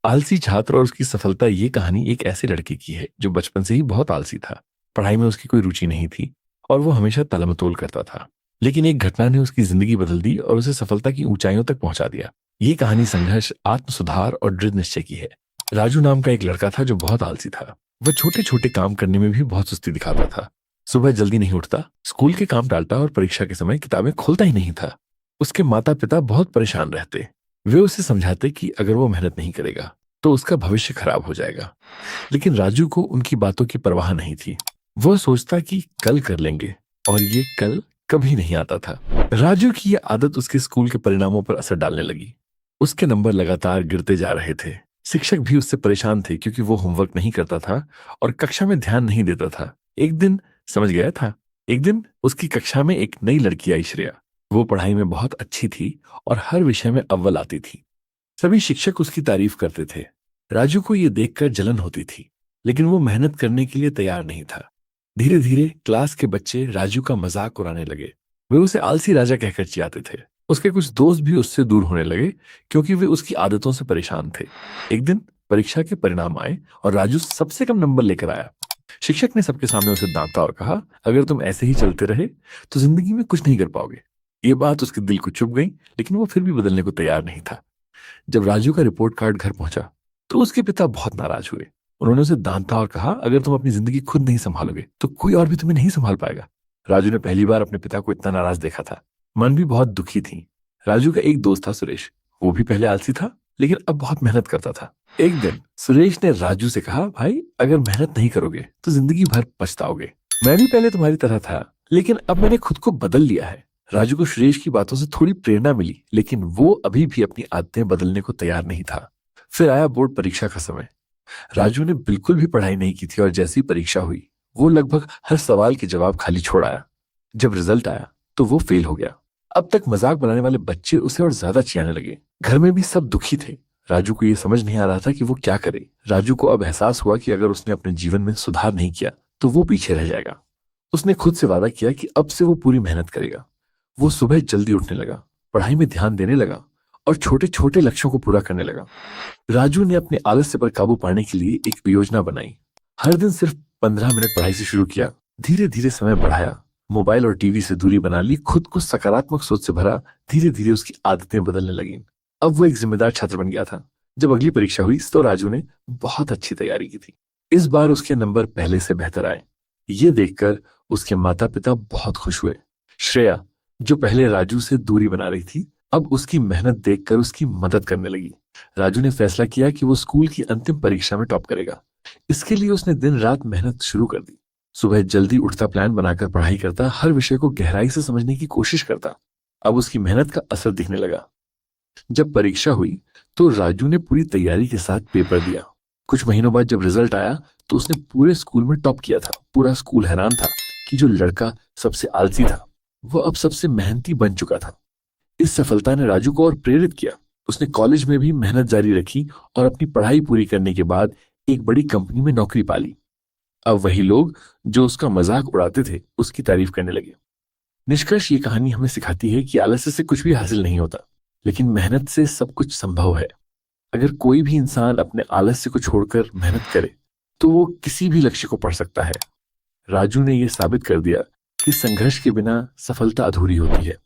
आलसी छात्र और उसकी सफलता ये कहानी एक ऐसे लड़के की है जो बचपन से ही बहुत आलसी था। पढ़ाई में उसकी कोई रुचि नहीं थी और वो हमेशा तलमतोल करता था। लेकिन एक घटना ने उसकी जिंदगी बदल दी और उसे सफलता की ऊंचाइयों तक पहुंचा दिया। ये कहानी संघर्ष, आत्म सुधार और दृढ़ निश्चय की है। राजू नाम का एक लड़का था जो बहुत आलसी था। वह छोटे छोटे काम करने में भी बहुत सुस्ती दिखाता था। सुबह जल्दी नहीं उठता, स्कूल के काम टालता और परीक्षा के समय किताबें खोलता ही नहीं था। उसके माता पिता बहुत परेशान रहते। वे उसे समझाते कि अगर वो मेहनत नहीं करेगा तो उसका भविष्य खराब हो जाएगा। लेकिन राजू को उनकी बातों की परवाह नहीं थी। वह सोचता कि कल कर लेंगे, और ये कल कभी नहीं आता था। राजू की ये आदत उसके स्कूल के परिणामों पर असर डालने लगी। उसके नंबर लगातार गिरते जा रहे थे। शिक्षक भी उससे परेशान थे क्योंकि वो होमवर्क नहीं करता था और कक्षा में ध्यान नहीं देता था। एक दिन उसकी कक्षा में एक नई लड़की आई, श्रेया। वो पढ़ाई में बहुत अच्छी थी और हर विषय में अव्वल आती थी। सभी शिक्षक उसकी तारीफ करते थे। राजू को ये देखकर जलन होती थी, लेकिन वो मेहनत करने के लिए तैयार नहीं था। धीरे धीरे क्लास के बच्चे राजू का मजाक उड़ाने लगे। वे उसे आलसी राजा कहकर चिढ़ाते थे। उसके कुछ दोस्त भी उससे दूर होने लगे क्योंकि वे उसकी आदतों से परेशान थे। एक दिन परीक्षा के परिणाम आए और राजू सबसे कम नंबर लेकर आया। शिक्षक ने सबके सामने उसे डांटा और कहा, अगर तुम ऐसे ही चलते रहे तो जिंदगी में कुछ नहीं कर पाओगे। ये बात उसके दिल को चुभ गई, लेकिन वो फिर भी बदलने को तैयार नहीं था। जब राजू का रिपोर्ट कार्ड घर पहुंचा तो उसके पिता बहुत नाराज हुए। उन्होंने उसे डांटा और कहा, अगर तुम अपनी जिंदगी खुद नहीं संभालोगे तो कोई और भी तुम्हें नहीं संभाल पाएगा। राजू ने पहली बार अपने पिता को इतना नाराज देखा था। मन भी बहुत दुखी थी। राजू का एक दोस्त था, सुरेश। वो भी पहले आलसी था लेकिन अब बहुत मेहनत करता था। एक दिन सुरेश ने राजू से कहा, भाई अगर मेहनत नहीं करोगे तो जिंदगी भर पछताओगे। मैं भी पहले तुम्हारी तरह था, लेकिन अब मैंने खुद को बदल लिया है। राजू को सुरेश की बातों से थोड़ी प्रेरणा मिली, लेकिन वो अभी भी अपनी आदतें बदलने को तैयार नहीं था। फिर आया बोर्ड परीक्षा का समय। राजू ने बिल्कुल भी पढ़ाई नहीं की थी और जैसी परीक्षा हुई वो लगभग हर सवाल के जवाब खाली छोड़ आया। जब रिजल्ट आया तो वो फेल हो गया। अब तक मजाक बनाने वाले बच्चे उसे और ज्यादा चिढ़ाने लगे। घर में भी सब दुखी थे। राजू को ये समझ नहीं आ रहा था कि वो क्या करे। राजू को अब एहसास हुआ कि अगर उसने अपने जीवन में सुधार नहीं किया तो वो पीछे रह जाएगा। उसने खुद से वादा किया कि अब से वो पूरी मेहनत करेगा। वो सुबह जल्दी उठने लगा, पढ़ाई में ध्यान देने लगा और छोटे छोटे लक्ष्यों को पूरा करने लगा। राजू ने अपने आलस्य पर काबू पाने के लिए एक योजना बनाई। हर दिन सिर्फ 15 मिनट पढ़ाई से शुरू किया। धीरे धीरे समय बढ़ाया, मोबाइल और टीवी से दूरी बना ली, खुद को सकारात्मक सोच से भरा। धीरे धीरे उसकी आदतें बदलने लगीं। अब वो एक जिम्मेदार छात्र बन गया था। जब अगली परीक्षा हुई तो राजू ने बहुत अच्छी तैयारी की थी। इस बार उसके नंबर पहले से बेहतर आए। ये देखकर उसके माता पिता बहुत खुश हुए। श्रेया, जो पहले राजू से दूरी बना रही थी, अब उसकी मेहनत देखकर उसकी मदद करने लगी। राजू ने फैसला किया कि वो स्कूल की अंतिम परीक्षा में टॉप करेगा। इसके लिए उसने दिन रात मेहनत शुरू कर दी। सुबह जल्दी उठता, प्लान बनाकर पढ़ाई करता, हर विषय को गहराई से समझने की कोशिश करता। अब उसकी मेहनत का असर दिखने लगा। जब परीक्षा हुई तो राजू ने पूरी तैयारी के साथ पेपर दिया। कुछ महीनों बाद जब रिजल्ट आया तो उसने पूरे स्कूल में टॉप किया था। पूरा स्कूल हैरान था कि जो लड़का सबसे आलसी था वो अब सबसे मेहनती बन चुका था। इस सफलता ने राजू को और प्रेरित किया। उसने कॉलेज में भी मेहनत जारी रखी और अपनी पढ़ाई पूरी करने के बाद एक बड़ी कंपनी में नौकरी पा ली। अब वही लोग जो उसका मजाक उड़ाते थे उसकी तारीफ करने लगे। निष्कर्ष, ये कहानी हमें सिखाती है कि आलस्य से कुछ भी हासिल नहीं होता, लेकिन मेहनत से सब कुछ संभव है। अगर कोई भी इंसान अपने आलस्य को छोड़कर मेहनत करे तो वो किसी भी लक्ष्य को पढ़ सकता है। राजू ने यह साबित कर दिया कि संघर्ष के बिना सफलता अधूरी होती है।